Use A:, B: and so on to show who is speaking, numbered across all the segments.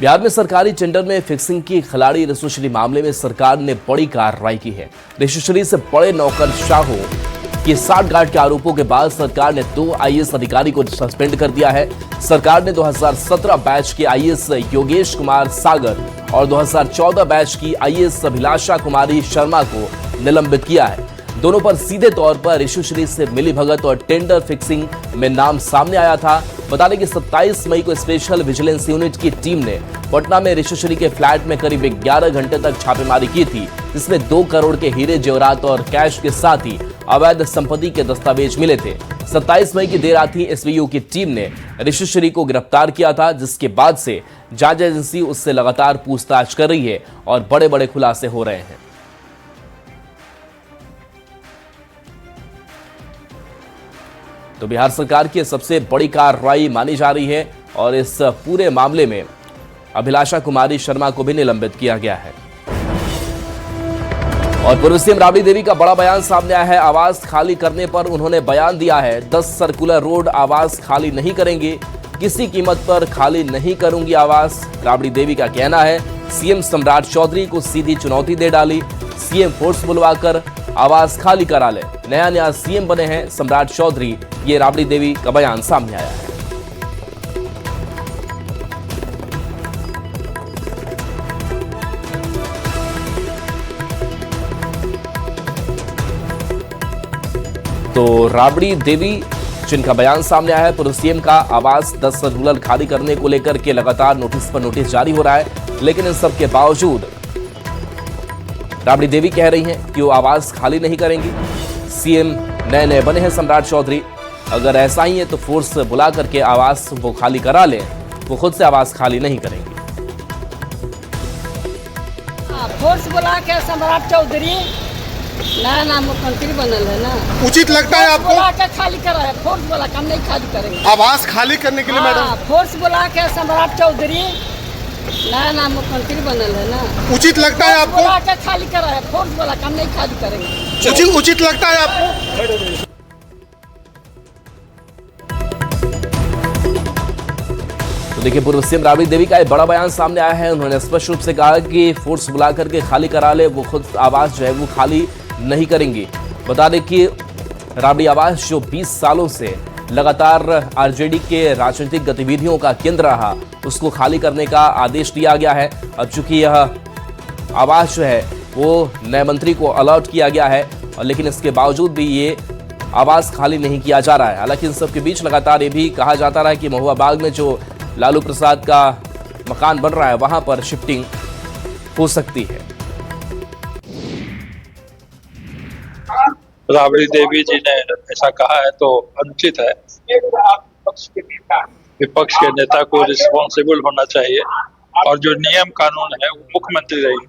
A: बिहार में सरकारी टेंडर में फिक्सिंग की खिलाड़ी ऋषुश्री मामले में सरकार ने बड़ी कार्रवाई की है। ऋषुश्री से बड़े नौकरशाहों की साठगांठ के आरोपों के बाद सरकार ने 2 आईएएस अधिकारी को सस्पेंड कर दिया है। सरकार ने 2017 बैच के आईएएस योगेश कुमार सागर और 2014 बैच की आईएएस अभिलाषा कुमारी शर्मा को निलंबित किया है। दोनों पर सीधे तौर पर ऋषुश्री से मिलीभगत और टेंडर फिक्सिंग में नाम सामने आया था। बता दें कि 27 मई को स्पेशल विजिलेंस यूनिट की टीम ने पटना में ऋषुश्री के फ्लैट में करीब 11 घंटे तक छापेमारी की थी, जिसमें 2 करोड़ के हीरे जेवरात और कैश के साथ ही अवैध संपत्ति के दस्तावेज मिले थे। 27 मई की देर रात ही एसवीयू की टीम ने ऋषुश्री को गिरफ्तार किया था, जिसके बाद से जांच एजेंसी उससे लगातार पूछताछ कर रही है और बड़े बड़े खुलासे हो रहे हैं। तो बिहार सरकार की सबसे बड़ी कार्रवाई मानी जा रही है और इस पूरे मामले में अभिलाषा कुमारी शर्मा को भी निलंबित किया गया है। और पूर्व सीएम राबड़ी देवी का बड़ा बयान सामने आया है। आवास खाली करने पर उन्होंने बयान दिया है, 10 सर्कुलर रोड आवास खाली नहीं करेंगे, किसी कीमत पर खाली नहीं करूंगी आवास। राबड़ी देवी का कहना है, सीएम सम्राट चौधरी को सीधी चुनौती दे डाली, सीएम फोर्स बुलवाकर आवास खाली करा ले। नया सीएम बने हैं सम्राट चौधरी, ये राबड़ी देवी का बयान सामने आया है। तो राबड़ी देवी जिनका बयान सामने आया है, पूर्व सीएम का आवास 10 सर्कुलर खाली करने को लेकर के लगातार नोटिस पर नोटिस जारी हो रहा है, लेकिन इन सब के बावजूद राबड़ी देवी कह रही हैं कि वो आवास खाली नहीं करेंगी। सीएम नए बने हैं सम्राट चौधरी, अगर ऐसा ही है तो फोर्स बुला करके आवास वो खाली करा लें, वो खुद से आवास खाली नहीं करेंगे।
B: फोर्स बुला के सम्राट चौधरी नया मुख्यमंत्री बनल है ना,
C: उचित लगता है आपको?
B: बुला के खाली करा है, फोर्स बुला के हम नहीं खाली करेंगे।
C: आवास खाली करने के लिए मैडम
B: फोर्स बुला के सम्राट चौधरी नया मुख्यमंत्री बनल है ना,
C: उचित लगता है आपको?
B: बुला के खाली करा है, फोर्स बुला के हम नहीं खाली करेंगे।
C: उचित लगता है आपको?
A: तो देखिए, पूर्व सीएम राबड़ी देवी का एक बड़ा बयान सामने आया है। उन्होंने स्पष्ट रूप से कहा कि फोर्स बुला करके खाली करा ले, वो खुद आवास जो है वो खाली नहीं करेंगी। बता दें कि राबड़ी आवास जो 20 सालों से लगातार आरजेडी के राजनीतिक गतिविधियों का केंद्र रहा, उसको खाली करने का आदेश दिया गया है। अब चूंकि यह आवास जो है वो नए मंत्री को अलॉट किया गया है, और लेकिन इसके बावजूद भी ये आवास खाली नहीं किया जा रहा है। हालांकि इन सब के बीच लगातार ये भी कहा जाता रहा है कि महुआ बाग में जो लालू प्रसाद का मकान बन रहा है, वहां पर शिफ्टिंग हो सकती है।
D: राबड़ी देवी जी ने ऐसा कहा है तो अनुचित है। विपक्ष के नेता को रिस्पॉन्सिबल होना चाहिए, और जो नियम कानून है वो मुख्यमंत्री रही,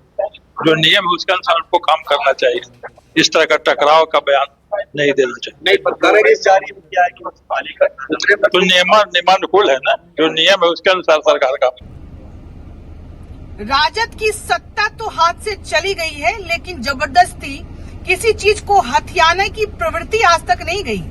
D: जो नियम है उसके अनुसार उनको काम करना चाहिए। इस तरह का टकराव का बयान नहीं देना चाहिए। तो नियमानुकूल है ना, जो नियम है उसके अनुसार सरकार का।
E: राजद की सत्ता तो हाथ से चली गई है, लेकिन जबरदस्ती किसी चीज को हथियाने की प्रवृत्ति आज तक नहीं गई।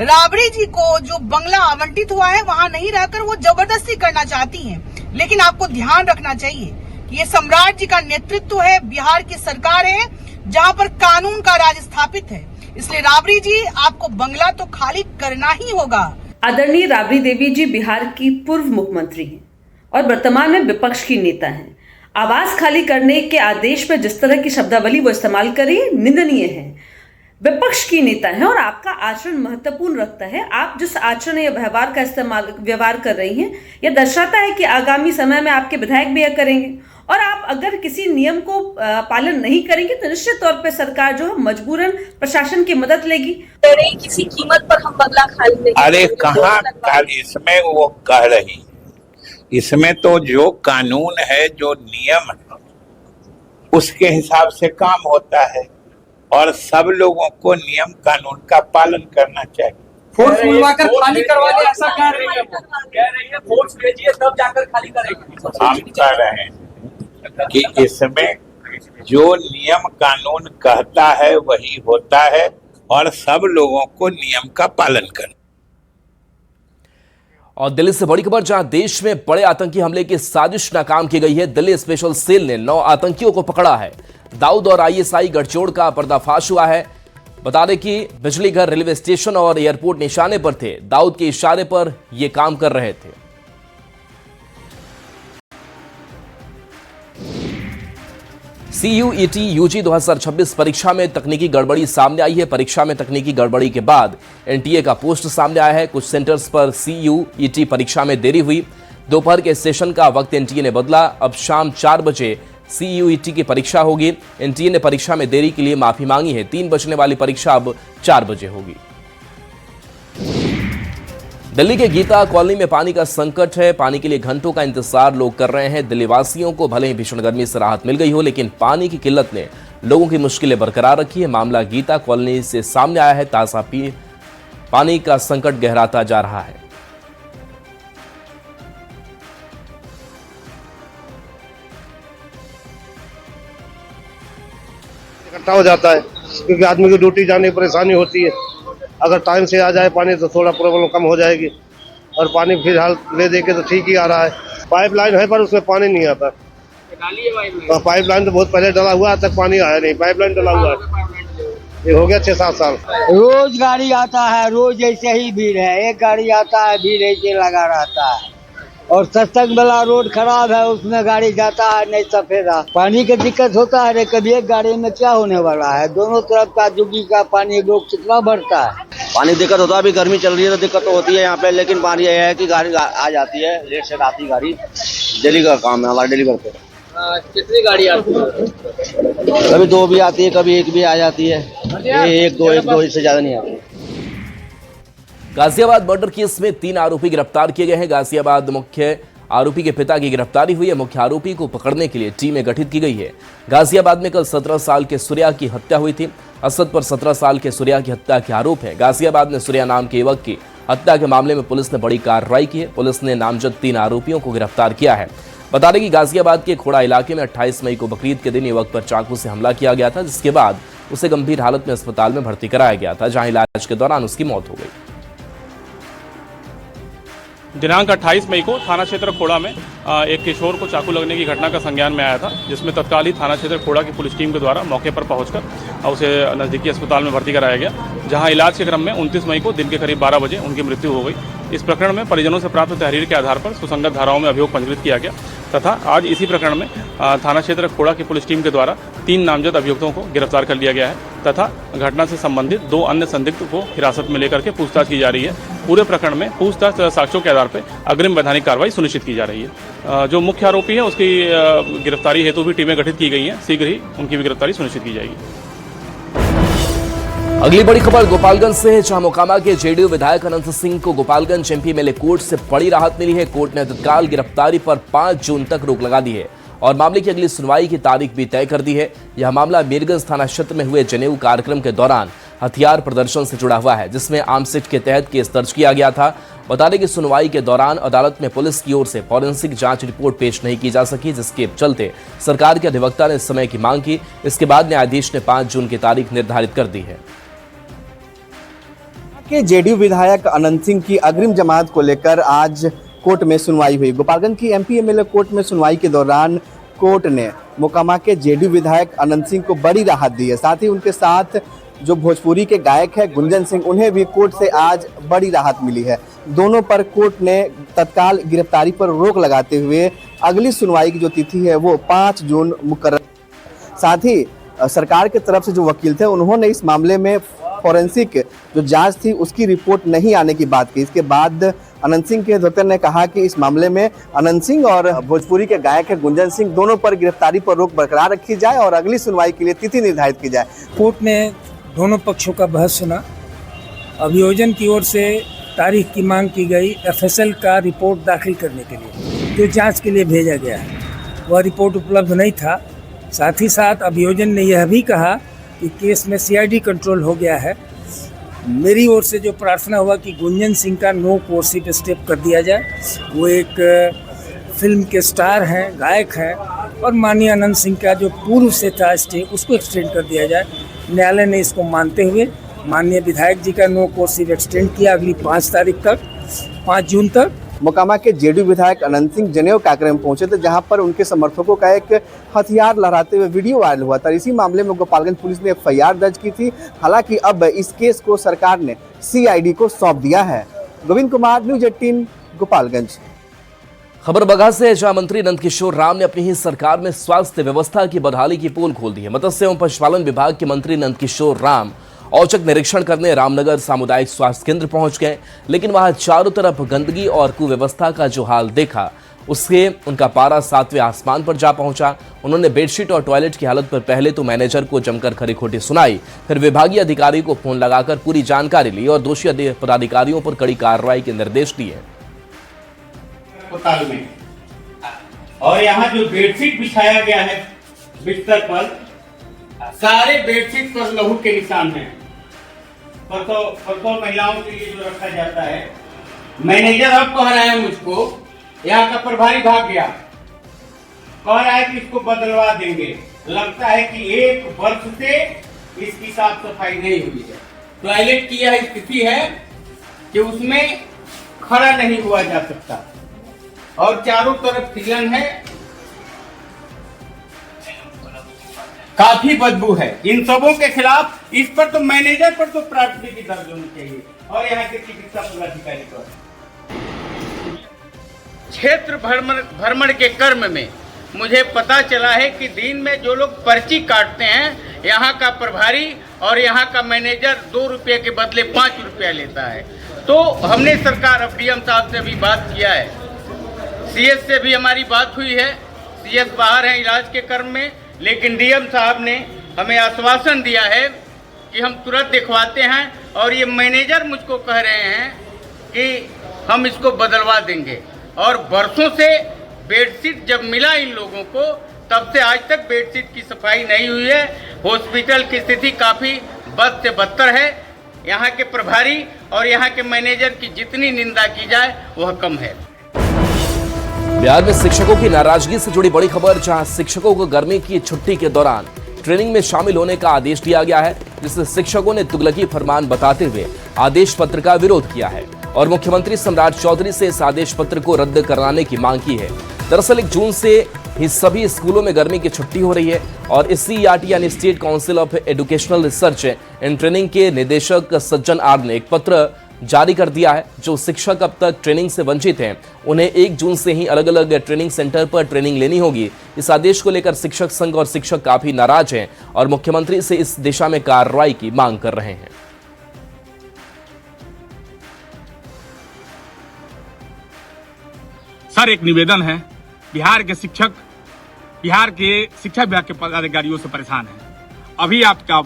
E: राबड़ी जी को जो बंगला आवंटित हुआ है, वहां नहीं रहकर वो जबरदस्ती करना चाहती हैं। लेकिन आपको ध्यान रखना चाहिए कि ये सम्राट जी का नेतृत्व है, बिहार की सरकार है जहां पर कानून का राज स्थापित है। इसलिए राबड़ी जी, आपको बंगला तो खाली करना ही होगा।
F: आदरणीय राबड़ी देवी जी बिहार की पूर्व मुख्यमंत्री हैं और वर्तमान में विपक्ष की नेता हैं। आवास खाली करने के आदेश पर जिस तरह की शब्दावली वो इस्तेमाल करी, निंदनीय है। विपक्ष की नेता है और आपका आचरण महत्वपूर्ण रखता है। आप जिस आचरण या व्यवहार कर रही हैं, यह दर्शाता है कि आगामी समय में आपके विधायक भी यह करेंगे, और आप अगर किसी नियम को पालन नहीं करेंगे तो निश्चित तौर पे सरकार जो है मजबूरन प्रशासन की मदद लेगी।
G: किसी कीमत पर हम बंगला खाली नहीं।
H: अरे कहाँ इसमें वो कह रही, इसमें तो जो कानून है, जो नियम है, उसके हिसाब से काम होता है, और सब लोगों को नियम कानून का पालन करना चाहिए।
I: फोर्स बुलवाकर खाली करवा दे, ऐसा कह रही है। फोर्स भेजिए तब जाकर खाली करेंगे।
H: हम कह रहे हैं कि इसमें जो नियम कानून कहता है वही होता है, और सब लोगों को नियम का पालन करना।
A: और दिल्ली से बड़ी खबर, जहां देश में बड़े आतंकी हमले की साजिश नाकाम की गई है। दिल्ली स्पेशल सेल ने 9 आतंकियों को पकड़ा है। दाऊद और आईएसआई गठजोड़ का पर्दाफाश हुआ है। बता दें कि बिजली घर, रेलवे स्टेशन और एयरपोर्ट निशाने पर थे। दाऊद के इशारे पर यह काम कर रहे थे। CUET UG 2026 परीक्षा में तकनीकी गड़बड़ी सामने आई है। परीक्षा में तकनीकी गड़बड़ी के बाद NTA का पोस्ट सामने आया है। कुछ सेंटर्स पर CUET परीक्षा में देरी हुई। दोपहर के सेशन का वक्त NTA ने बदला। अब शाम 4 बजे CUET की परीक्षा होगी। NTA ने परीक्षा में देरी के लिए माफी मांगी है। 3 बजने वाली परीक्षा अब 4 बजे होगी। दिल्ली के गीता कॉलोनी में पानी का संकट है। पानी के लिए घंटों का इंतजार लोग कर रहे हैं। दिल्ली वासियों को भले ही भीषण गर्मी से राहत मिल गई हो, लेकिन पानी की किल्लत ने लोगों की मुश्किलें बरकरार रखी है। मामला गीता कॉलोनी से सामने आया है। ताजा पानी का संकट गहराता जा रहा है।
C: इकट्ठा हो जाता है क्योंकि आदमी की ड्यूटी जाने की परेशानी होती है। अगर टाइम से आ जाए पानी तो थोड़ा प्रॉब्लम कम हो जाएगी। और पानी फिलहाल ले देके तो ठीक ही आ रहा है। पाइपलाइन है पर उसमें पानी नहीं आता। पाइपलाइन तो बहुत पहले डला हुआ, आज तक पानी आया नहीं। पाइपलाइन डला हुआ है, ये हो गया 6-7 साल।
J: रोज गाड़ी आता है, रोज ऐसे ही भीड़ है। एक गाड़ी आता है, भीड़ ऐसे लगा रहता है। और सत्संग वाला रोड खराब है, उसमें गाड़ी जाता है नहीं सफेदा। पानी का दिक्कत होता है। कभी एक गाड़ी में क्या होने वाला है? दोनों तरफ का जुगी का पानी लोग कितना भरता है।
K: पानी दिक्कत होता है। अभी गर्मी चल रही है तो दिक्कत तो होती है यहाँ पे, लेकिन पानी यह है कि गाड़ी आ जाती है, लेट से आती गाड़ी। डेली का काम है हमारा, डेली करते हैं।
I: कितनी गाड़ी आती है?
K: कभी 2 भी आती है, कभी 1 भी आ जाती है। एक दो इससे ज्यादा नहीं आती।
A: गाजियाबाद मर्डर केस में 3 आरोपी गिरफ्तार किए गए हैं। गाजियाबाद मुख्य आरोपी के पिता की गिरफ्तारी हुई है। मुख्य आरोपी को पकड़ने के लिए टीमें गठित की गई है। गाजियाबाद में कल 17 साल के सूर्या की हत्या हुई थी। असद पर 17 साल के सूर्या की हत्या के आरोप है। गाजियाबाद में सूर्या नाम के युवक की हत्या के मामले में पुलिस ने बड़ी कार्रवाई की है। पुलिस ने नामजद 3 आरोपियों को गिरफ्तार किया है। बता दें कि गाजियाबाद के खोड़ा इलाके में 28 मई को बकरीद के दिन युवक पर चाकू से हमला किया गया था, जिसके बाद उसे गंभीर हालत में अस्पताल में भर्ती कराया गया था, जहां इलाज के दौरान उसकी मौत हो गई।
L: दिनांक 28 मई को थाना क्षेत्र खोड़ा में एक किशोर को चाकू लगने की घटना का संज्ञान में आया था, जिसमें तत्काल ही थाना क्षेत्र खोड़ा की पुलिस टीम के द्वारा मौके पर पहुंचकर उसे नज़दीकी अस्पताल में भर्ती कराया गया, जहां इलाज के क्रम में 29 मई को दिन के करीब 12 बजे उनकी मृत्यु हो गई। इस प्रकरण में परिजनों से प्राप्त तहरीर के आधार पर सुसंगत धाराओं में अभियोग पंजीकृत किया गया तथा आज इसी प्रकरण में थाना क्षेत्र खोड़ा की पुलिस टीम के द्वारा 3 नामजद अभियुक्तों को गिरफ्तार कर लिया गया है तथा घटना से संबंधित 2 अन्य संदिग्ध को हिरासत में लेकर के पूछताछ की जा रही है। पूरे प्रकरण में पूछताछ तथा साक्ष्यों के आधार पर अग्रिम वैधानिक कार्रवाई सुनिश्चित की जा रही है। जो मुख्य आरोपी है उसकी गिरफ्तारी हेतु भी टीमें गठित की गई हैं। शीघ्र ही उनकी भी गिरफ्तारी सुनिश्चित की जाएगी।
A: अगली बड़ी खबर गोपालगंज से है, जहां मोकामा के जेडीयू विधायक अनंत सिंह को गोपालगंज एमपी एमएलए कोर्ट से बड़ी राहत मिली है। कोर्ट ने तत्काल गिरफ्तारी पर 5 जून तक रोक लगा दी है और मामले की अगली सुनवाई की तारीख भी तय कर दी है। यह मामला मीरगंज थाना क्षेत्र में हुए जनेऊ कार्यक्रम के दौरान हथियार प्रदर्शन से जुड़ा हुआ है, जिसमें आर्मसिट के तहत केस दर्ज किया गया था। बता दें कि सुनवाई के दौरान अदालत में पुलिस की ओर से फॉरेंसिक जांच रिपोर्ट पेश नहीं की जा सकी, जिसके चलते सरकार के अधिवक्ता ने समय की मांग की। इसके बाद न्यायाधीश ने 5 जून की तारीख निर्धारित कर दी है।
M: के जेडीयू विधायक अनंत सिंह की अग्रिम जमानत को लेकर आज कोर्ट में सुनवाई हुई। गोपालगंज की एमपी एमएलए कोर्ट में सुनवाई के दौरान कोर्ट ने मोकामा के जेडीयू विधायक अनंत सिंह को बड़ी राहत दी है। साथ ही उनके साथ जो भोजपुरी के गायक है गुंजन सिंह, उन्हें भी कोर्ट से आज बड़ी राहत मिली है। दोनों पर कोर्ट ने तत्काल गिरफ्तारी पर रोक लगाते हुए अगली सुनवाई की जो तिथि है वो 5 जून मुकर्रर। साथ ही सरकार की तरफ से जो वकील थे उन्होंने इस मामले में फॉरेंसिक जो जांच थी उसकी रिपोर्ट नहीं आने की बात की। इसके बाद अनंत सिंह के अधिवक्ता ने कहा कि इस मामले में अनंत सिंह और भोजपुरी के गायक है गुंजन सिंह, दोनों पर गिरफ्तारी पर रोक बरकरार रखी जाए और अगली सुनवाई के लिए तिथि निर्धारित की जाए।
N: कोर्ट ने दोनों पक्षों का बहस सुना। अभियोजन की ओर से तारीख की मांग की गई एफएसएल का रिपोर्ट दाखिल करने के लिए, जो जांच के लिए भेजा गया है। वह रिपोर्ट उपलब्ध नहीं था। साथ ही साथ अभियोजन ने यह भी कहा कि केस में सीआईडी कंट्रोल हो गया है। मेरी ओर से जो प्रार्थना हुआ कि गुंजन सिंह का नो कोर्सिव स्टेप कर दिया जाए। वो एक फिल्म के स्टार हैं, गायक हैं, और माननीय अनंत सिंह का जो पूर्व से था स्टे उसको एक्सटेंड कर दिया जाए। न्यायालय ने इसको मानते हुए माननीय विधायक जी का नो कोर्सिव एक्सटेंड किया अगली 5 तारीख तक, 5 जून तक,
M: मोकामा के जेडीयू विधायक अनंत सिंह जनेऊ कार्यक्रम में पहुंचे थे, जहां पर उनके समर्थकों का एक हथियार लहराते हुए वीडियो वायरल हुआ था। इसी मामले में गोपालगंज पुलिस ने एफआईआर दर्ज की थी। हालांकि अब इस केस को सरकार ने सीआईडी को सौंप दिया है। गोविंद कुमार, न्यूज 18, गोपालगंज।
A: खबर बगहा से, जहां मंत्री नंदकिशोर राम ने अपनी ही सरकार में स्वास्थ्य व्यवस्था की बदहाली की पोल खोल दी है। मत्स्य एवं पशुपालन विभाग के मंत्री नंदकिशोर राम औचक निरीक्षण करने रामनगर सामुदायिक स्वास्थ्य केंद्र पहुंच गए, लेकिन वहां चारों तरफ गंदगी और कुव्यवस्था का जो हाल देखा, उससे उनका पारा 7वें आसमान पर जा पहुंचा। उन्होंने बेडशीट और टॉयलेट की हालत पर पहले तो मैनेजर को जमकर खरी खोटी सुनाई, फिर विभागीय अधिकारी को फोन लगाकर पूरी जानकारी ली और दोषी पदाधिकारियों पर कड़ी कार्रवाई के निर्देश दिए।
O: अस्पताल में और यहाँ जो बेडशीट बिछाया गया है बिस्तर पर, सारे बेडशीट पर लहू के निशान हैं। परसों महिलाओं के लिए जो रखा जाता है, मैनेजर अब कह रहा है मुझको, यहाँ का प्रभारी भाग गया, कह रहा है कि इसको बदलवा देंगे। लगता है कि 1 वर्ष से इसकी साफ सफाई नहीं हुई है। टॉयलेट की यह स्थिति है कि उसमें खड़ा नहीं हुआ जा सकता और चारों तरफ सीलन है, काफी बदबू है। इन सबों के खिलाफ इस पर तो मैनेजर पर तो प्राथमिकी दर्ज होनी चाहिए और यहाँ के चिकित्सा पदाधिकारी पर। क्षेत्र भ्रमण के क्रम में मुझे पता चला है कि दिन में जो लोग पर्ची काटते हैं, यहाँ का प्रभारी और यहाँ का मैनेजर 2 रुपये के बदले 5 रुपया लेता है। तो हमने सरकार, अब डीएम साहब से भी बात किया है, सीएस से भी हमारी बात हुई है। सीएस बाहर हैं इलाज के क्रम में, लेकिन डीएम साहब ने हमें आश्वासन दिया है कि हम तुरंत दिखवाते हैं और ये मैनेजर मुझको कह रहे हैं कि हम इसको बदलवा देंगे। और बरसों से बेडशीट जब मिला इन लोगों को, तब से आज तक बेडशीट की सफाई नहीं हुई है। हॉस्पिटल की स्थिति काफ़ी बद से बदतर है। यहाँ के प्रभारी और यहाँ के मैनेजर की जितनी निंदा की जाए वह कम है।
A: बिहार में शिक्षकों की नाराजगी से जुड़ी बड़ी खबर, जहां शिक्षकों को गर्मी की छुट्टी के दौरान ट्रेनिंग में शामिल होने का आदेश दिया गया है, जिससे शिक्षकों ने तुगलकी फरमान बताते हुए आदेश पत्र का विरोध किया है और मुख्यमंत्री सम्राट चौधरी से इस आदेश पत्र को रद्द कराने की मांग की है। दरअसल 1 जून से ही सभी स्कूलों में गर्मी की छुट्टी हो रही है और इस सीईआरटी यानी state council of educational research and training के निदेशक सज्जन आर ने एक पत्र जारी कर दिया है। जो शिक्षक अब तक ट्रेनिंग से वंचित हैं, उन्हें 1 जून से ही अलग अलग ट्रेनिंग सेंटर पर ट्रेनिंग लेनी होगी। इस आदेश को लेकर शिक्षक संघ और शिक्षक काफी नाराज हैं और मुख्यमंत्री से इस दिशा में कार्रवाई की मांग कर रहे हैं।
L: सर, एक निवेदन है, बिहार के शिक्षा विभाग के पदाधिकारियों से परेशान हैं। अभी आपका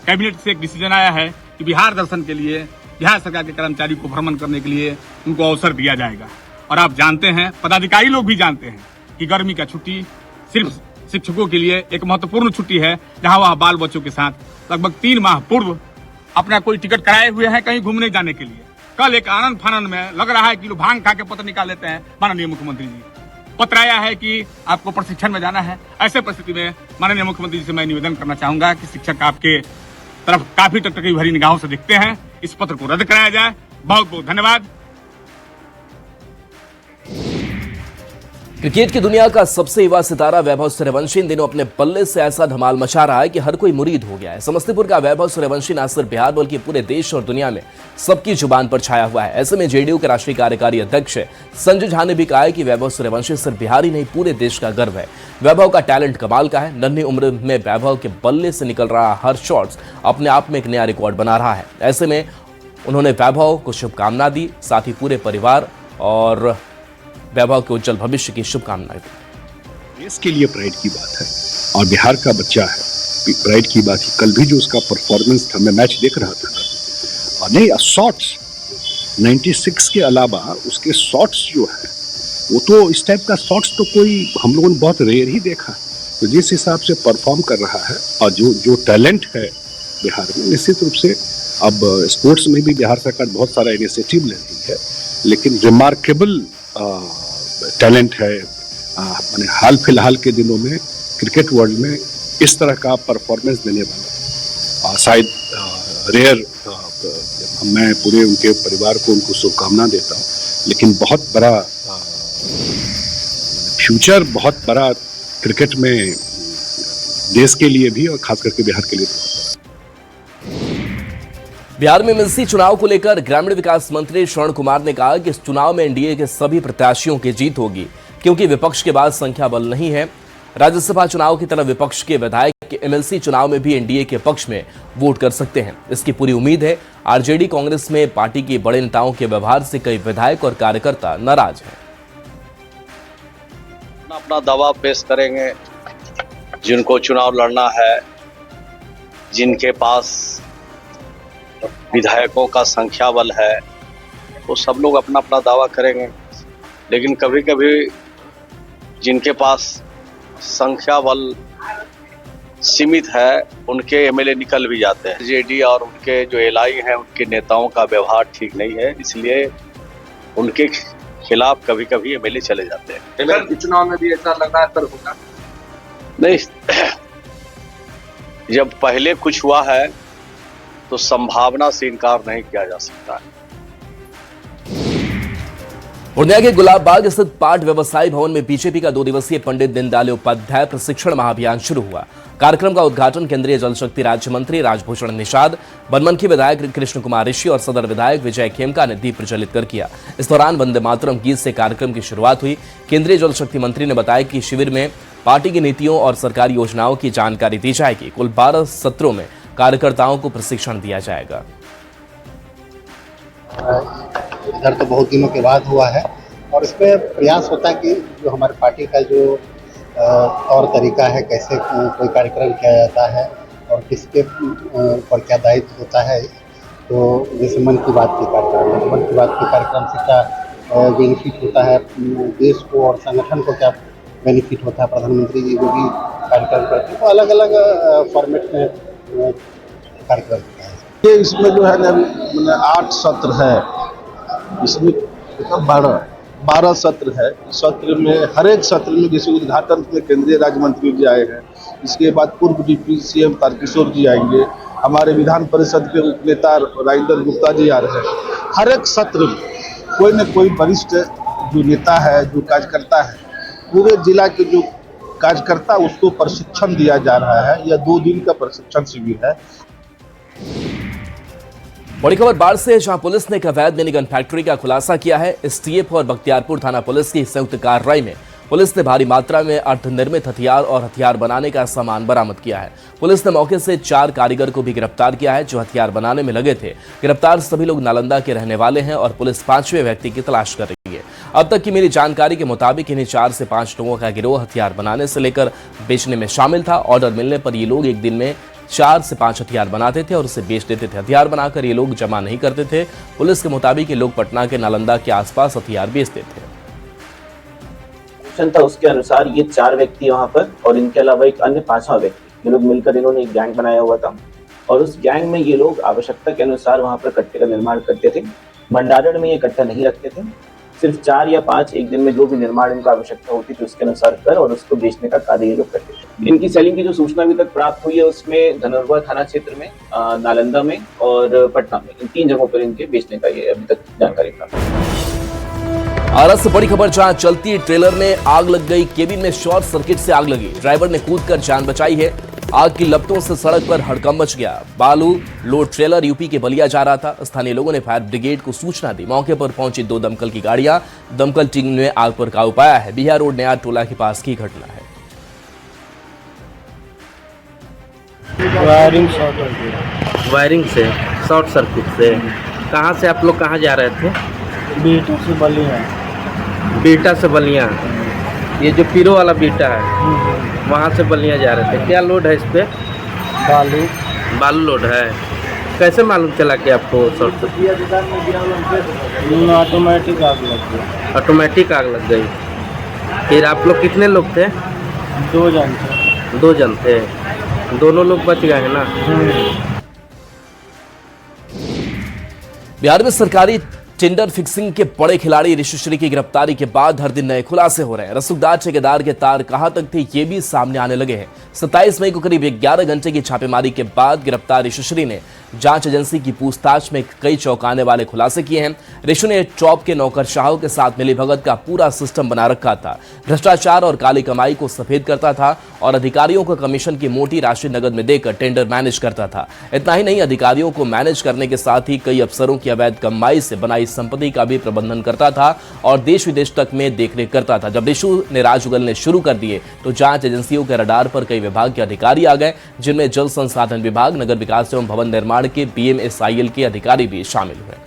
L: कैबिनेट से एक डिसीजन आया है कि बिहार दर्शन के लिए बिहार सरकार के कर्मचारी को भ्रमण करने के लिए उनको अवसर दिया जाएगा। और आप जानते हैं, पदाधिकारी लोग भी जानते हैं कि गर्मी का छुट्टी सिर्फ शिक्षकों के लिए एक महत्वपूर्ण छुट्टी है, जहां वह बाल बच्चों के साथ लगभग 3 माह पूर्व अपना कोई टिकट कराए हुए हैं कहीं घूमने जाने के लिए। कल एक आनंद फानंद में लग रहा है कि लोग भांग खा के पत्र निकाल लेते हैं। माननीय मुख्यमंत्री जी, पत्र आया है कि आपको प्रशिक्षण में जाना है। ऐसे परिस्थिति में माननीय मुख्यमंत्री जी से मैं निवेदन करना चाहूंगा कि शिक्षक आपके तरफ काफी टकटकी भरी निगाहों से दिखते हैं, इस पत्र को रद्द कराया जाए। बहुत बहुत धन्यवाद।
A: क्रिकेट की दुनिया का सबसे युवा सितारा वैभव सूर्यवंशी इन दिनों अपने बल्ले से ऐसा धमाल मचा रहा है कि हर कोई मुरीद हो गया है। समस्तीपुर का वैभव सूर्यवंशी न सिर्फ बिहार बल्कि पूरे देश और दुनिया में सबकी जुबान पर छाया हुआ है। ऐसे में जेडीयू के राष्ट्रीय कार्यकारी अध्यक्ष संजय झा ने भी कहा है कि वैभव सूर्यवंशी सिर्फ बिहार ही नहीं पूरे देश का गर्व है। वैभव का टैलेंट कमाल का है। नन्ही उम्र में वैभव के बल्ले से निकल रहा हर शॉट्स अपने आप में एक नया रिकॉर्ड बना रहा है। ऐसे में उन्होंने वैभव को शुभकामना दी, साथ ही पूरे परिवार और वैभव के उज्जवल भविष्य की शुभकामनाएं दी।
P: देश के लिए प्राइड की बात है और बिहार का बच्चा है, प्राइड की बात है। कल भी जो उसका परफॉर्मेंस था, मैं मैच देख रहा था और नहीं, शॉट्स 96 के अलावा उसके शॉट्स जो है वो तो इस टाइप का शॉट्स तो कोई हम लोगों ने बहुत रेयर ही देखा। तो जिस हिसाब से परफॉर्म कर रहा है और जो टैलेंट है बिहार में, निश्चित रूप से अब स्पोर्ट्स में भी बिहार सरकार बहुत सारा इनिशिएटिव ले रही है, लेकिन रिमार्केबल टैलेंट है। मैंने हाल फिलहाल के दिनों में क्रिकेट वर्ल्ड में इस तरह का परफॉर्मेंस देने वाला शायद रेयर। मैं पूरे उनके परिवार को उनको शुभकामना देता हूँ लेकिन बहुत बड़ा फ्यूचर, बहुत बड़ा क्रिकेट में देश के लिए भी और खास करके बिहार के लिए बहुत
A: बिहार में एमएलसी चुनाव को लेकर ग्रामीण विकास मंत्री श्रवण कुमार ने कहा कि इस चुनाव में एनडीए के सभी प्रत्याशियों की जीत होगी, क्योंकि विपक्ष के पास संख्या बल नहीं है। राज्यसभा चुनाव की तरह विपक्ष के विधायक एमएलसी चुनाव में भी एनडीए के पक्ष में वोट कर सकते हैं। इसकी पूरी उम्मीद है। आरजेडी कांग्रेस में पार्टी के बड़े नेताओं के व्यवहार से कई विधायक और कार्यकर्ता नाराज हैं।
K: अपना दावा पेश करेंगे, जिनको चुनाव लड़ना है, जिनके पास विधायकों का संख्या बल है, वो सब लोग अपना अपना दावा करेंगे। लेकिन कभी कभी जिनके पास संख्या बल सीमित है, उनके एमएलए निकल भी जाते हैं। जेडी और उनके जो एलआई हैं, उनके नेताओं का व्यवहार ठीक नहीं है, इसलिए उनके खिलाफ कभी कभी एमएलए चले जाते हैं।
I: एमएलए चुनाव में भी ऐसा लग रहा है होगा?
K: नहीं, जब पहले कुछ हुआ है तो संभावना से इनकार नहीं किया जा सकता है।
A: पूर्णिया के गुलाबबाग स्थित पाट व्यवसायी भवन में बीजेपी का 2 दिवसीय पंडित दीनदयाल उपाध्याय प्रशिक्षण महाअभियान शुरू हुआ। कार्यक्रम का उद्घाटन केंद्रीय जल शक्ति राज्य मंत्री राजभूषण निषाद, बनमनखी विधायक कृष्ण कुमार ऋषि और सदर विधायक विजय खेमका ने दीप प्रज्वलित कर किया। इस दौरान वंदे मातरम गीत से कार्यक्रम की शुरुआत हुई। केंद्रीय जल शक्ति मंत्री ने बताया कि शिविर में पार्टी की नीतियों और सरकारी योजनाओं की जानकारी दी जाएगी। कुल 12 सत्रों में कार्यकर्ताओं को प्रशिक्षण दिया जाएगा।
Q: इधर तो बहुत दिनों के बाद हुआ है और इसमें प्रयास होता है कि जो हमारी पार्टी का जो और तरीका है, कैसे कोई कार्यक्रम किया जाता है और किसके पर क्या दायित्व होता है। तो जैसे मन की बात के कार्यक्रम, मन की बात के कार्यक्रम से क्या बेनिफिट होता है देश को और संगठन को, क्या बेनिफिट होता है, प्रधानमंत्री जी जो भी कार्यक्रम करते हैं, तो अलग अलग फॉर्मेट में कार्यक्रम होता है।
R: ये इसमें जो है ना 8 सत्र है, इसमें 12 सत्र है। सत्र में हर एक सत्र में जैसे उद्घाटन में केंद्रीय राज्य मंत्री जी आए हैं, इसके बाद पूर्व डिप्टी सीएम तारकिशोर जी आएंगे, हमारे विधान परिषद के उपनेता राजेंद्र गुप्ता जी आ रहे हैं। हर एक सत्र में कोई न कोई वरिष्ठ जो नेता है, जो कार्यकर्ता है, पूरे जिला के जो कार्यकर्ता, उसको प्रशिक्षण दिया जा रहा है। यह 2 दिन का प्रशिक्षण शिविर है।
A: बड़ी खबर बाढ़ से, जहां पुलिस ने एक अवैध मिनी गन फैक्ट्री का खुलासा किया है। एसटीएफ और बख्तियारपुर थाना पुलिस की संयुक्त कार्रवाई में पुलिस ने भारी मात्रा में अर्धनिर्मित हथियार और हथियार बनाने का सामान बरामद किया है। पुलिस ने मौके से 4 कारीगर को भी गिरफ्तार किया है, जो हथियार बनाने में लगे थे। गिरफ्तार सभी लोग नालंदा के रहने वाले हैं और पुलिस 5वें व्यक्ति की तलाश कर रही है। अब तक की मिली जानकारी के मुताबिक इन्हें 4 से 5 लोगों का गिरोह हथियार बनाने से लेकर बेचने में शामिल था। ऑर्डर मिलने पर ये लोग एक दिन में 4 से 5 हथियार बनाते थे और उसे बेच देते थे। हथियार बनाकर ये लोग जमा नहीं करते थे। पुलिस के मुताबिक ये लोग पटना के नालंदा के आसपास हथियार बेचते थे।
S: था उसके अनुसार ये 4 व्यक्ति वहां पर और इनके अलावा एक अन्य 5वां व्यक्ति, ये लोग मिलकर इन्होंने एक गैंग बनाया हुआ था और उस गैंग में ये लोग आवश्यकता के अनुसार वहां पर कट्टे का निर्माण करते थे। भंडारण में ये कट्टा नहीं रखते थे, सिर्फ 4 या 5 एक दिन में जो भी निर्माण इनको आवश्यकता होती थी उसके अनुसार कर और उसको बेचने का कार्य ये लोग करते थे। इनकी सेलिंग की जो सूचना अभी तक प्राप्त हुई है उसमें धनौरवा थाना क्षेत्र में, नालंदा में और पटना में, इन 3 जगहों पर इनके बेचने का ये अभी तक जानकारी प्राप्त हुई।
A: आरा से बड़ी खबर, जहां चलती ट्रेलर में आग लग गई। केबिन में शॉर्ट सर्किट से आग लगी। ड्राइवर ने कूदकर जान बचाई है। आग की लपटों से सड़क पर हड़कंप मच गया। बालू लोड ट्रेलर यूपी के बलिया जा रहा था। स्थानीय लोगों ने फायर ब्रिगेड को सूचना दी। मौके पर पहुंची 2 दमकल की गाड़ियां। दमकल टीम ने आग पर काबू पाया है। बिहार रोड नया टोला के पास की घटना है।
T: वायरिंग से शॉर्ट सर्किट से। कहां से आप लोग कहां जा रहे थे?
U: बीटा से बलिया।
T: बीटा से बलिया, ये जो पीरो वाला बीटा है वहाँ से बलिया जा रहे थे। क्या लोड है इस पे? बालू लोड है। कैसे मालूम चला कि आपको शॉर्ट सर्किट?
U: ऑटोमेटिक आग लग गई।
T: ऑटोमेटिक आग लग गई। फिर आप लोग कितने लोग थे?
U: 2 जन थे।
T: 2 जन थे, दोनों लोग बच गए हैं ना?
A: बिहार में सरकारी टेंडर फिक्सिंग के बड़े खिलाड़ी ऋषिश्री की गिरफ्तारी के बाद हर दिन नए खुलासे हो रहे हैं। रसूखदार ठेकेदार के तार कहां तक थे ये भी सामने आने लगे हैं। 27 मई को करीब 11 घंटे की छापेमारी के बाद गिरफ्तार ऋषिश्री ने जांच एजेंसी की पूछताछ में कई चौंकाने वाले खुलासे किए हैं। ऋषि ने चौप के नौकरशाहों के साथ मिलीभगत का पूरा सिस्टम बना रखा था, भ्रष्टाचार और काली कमाई को सफेद करता था और अधिकारियों को कमीशन की मोटी राशि नगद में देकर टेंडर मैनेज करता था। इतना ही नहीं, अधिकारियों को मैनेज करने के साथ ही कई अफसरों की अवैध कमाई से बनाई संपत्ति का भी प्रबंधन करता था और देश विदेश तक में देखरेख करता था। जब ऋषि ने राज उगलने शुरू कर दिए तो जांच एजेंसियों के रडार पर कई विभाग के अधिकारी आ गए, जिनमें जल संसाधन विभाग, नगर विकास एवं भवन निर्माण के BMSIL के अधिकारी भी शामिल हुए।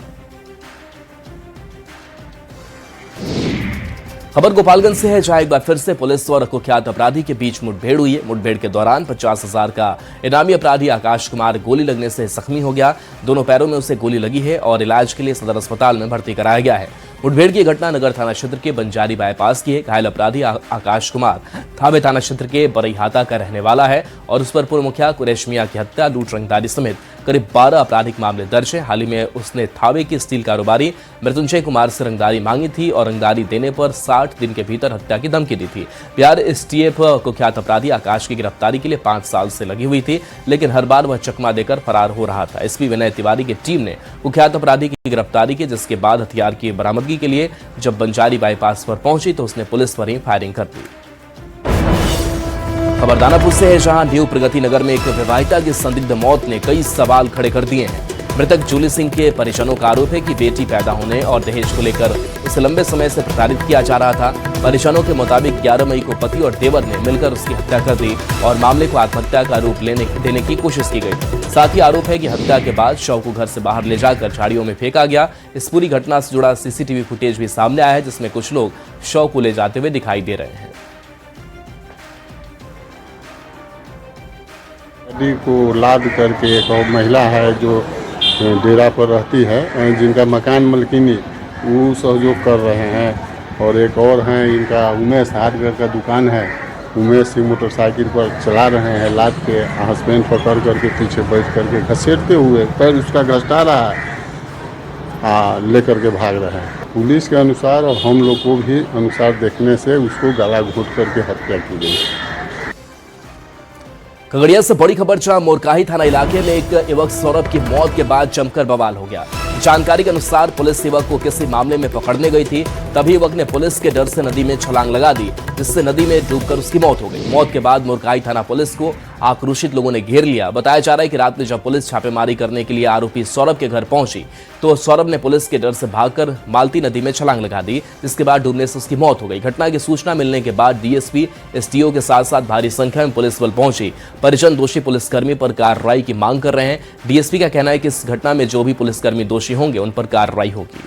A: खबर गोपालगंज से है, जहां एक बार फिर से पुलिस और कुख्यात अपराधी के बीच मुठभेड़ हुई है। मुठभेड़ के दौरान 50,000 का इनामी अपराधी आकाश कुमार गोली लगने से जख्मी हो गया। दोनों पैरों में उसे गोली लगी है और इलाज के लिए सदर अस्पताल में भर्ती कराया गया है। मुठभेड़ की घटना नगर थाना क्षेत्र के बंजारी बाईपास की है। घायल अपराधी आकाश कुमार थावे थाना क्षेत्र के बरईहाता का रहने वाला है और उस पर पूर्व मुखिया कुरैश मियां की हत्या, लूट, रंगदारी समेत करीब 12 आपराधिक मामले दर्ज है। हाल ही में उसने थावे के स्टील कारोबारी मृत्युंजय कुमार से रंगदारी मांगी थी और रंगदारी देने पर 60 दिन के भीतर हत्या की धमकी दी थी। बिहार STF कुख्यात अपराधी आकाश की गिरफ्तारी के लिए 5 साल से लगी हुई थी, लेकिन हर बार वह चकमा देकर फरार हो रहा था। SP विनय तिवारी की टीम ने कुख्यात अपराधी की गिरफ्तारी की, जिसके बाद हथियार की बरामदगी के लिए जब बंजारी बाईपास पर पहुंची तो उसने पुलिस पर ही फायरिंग कर दी। खबर दानापुर से है, जहां न्यू प्रगति नगर में एक विवाहिता की संदिग्ध मौत ने कई सवाल खड़े कर दिए हैं। मृतक जूली सिंह के परिजनों का आरोप है कि बेटी पैदा होने और दहेज को लेकर उसे लंबे समय से प्रताड़ित किया जा रहा था। परिजनों के मुताबिक 11 मई को पति और देवर ने मिलकर उसकी हत्या कर दी और मामले को आत्महत्या का रूप देने की कोशिश की गई। साथ ही आरोप है कि हत्या के बाद शव को घर से बाहर ले जाकर झाड़ियों में फेंका गया। इस पूरी घटना से जुड़ा CCTV फुटेज भी सामने आया है, जिसमें कुछ लोग शव को ले जाते हुए दिखाई दे रहे हैं।
B: नदी को लाद करके एक और महिला है जो डेरा पर रहती है, जिनका मकान मालकिनी वो सहयोग कर रहे हैं, और एक और हैं इनका उमेश हार्डवेयर का दुकान है। उमेश सिंह मोटरसाइकिल पर चला रहे हैं, लाद के हस्बैंड पकड़ करके पीछे बैठ करके घसीटते हुए पैर उसका घसटा रहा है, लेकर के भाग रहे हैं। पुलिस के अनुसार और हम लोग को भी अनुसार देखने से उसको गला घोट करके हत्या की गई।
A: खगड़िया से बड़ी खबर, जहां मोरकाही थाना इलाके में एक युवक सौरभ की मौत के बाद जमकर बवाल हो गया। जानकारी के अनुसार पुलिस युवक को किसी मामले में पकड़ने गई थी, तभी युवक ने पुलिस के डर से नदी में छलांग लगा दी, जिससे नदी में डूबकर उसकी मौत हो गई। मौत के बाद मोरकाही थाना पुलिस को आक्रोशित लोगों ने घेर लिया। बताया जा रहा है कि रात में जब पुलिस छापेमारी करने के लिए आरोपी सौरभ के घर पहुंची तो सौरभ ने पुलिस के डर से भागकर मालती नदी में छलांग लगा दी, जिसके बाद डूबने से उसकी मौत हो गई। घटना की सूचना मिलने के बाद DSP STO के साथ साथ भारी संख्या में पुलिस बल पहुंची। परिजन दोषी पुलिसकर्मी पर कार्रवाई की मांग कर रहे हैं। DSP का कहना है कि इस घटना में जो भी पुलिसकर्मी दोषी होंगे उन पर कार्रवाई होगी।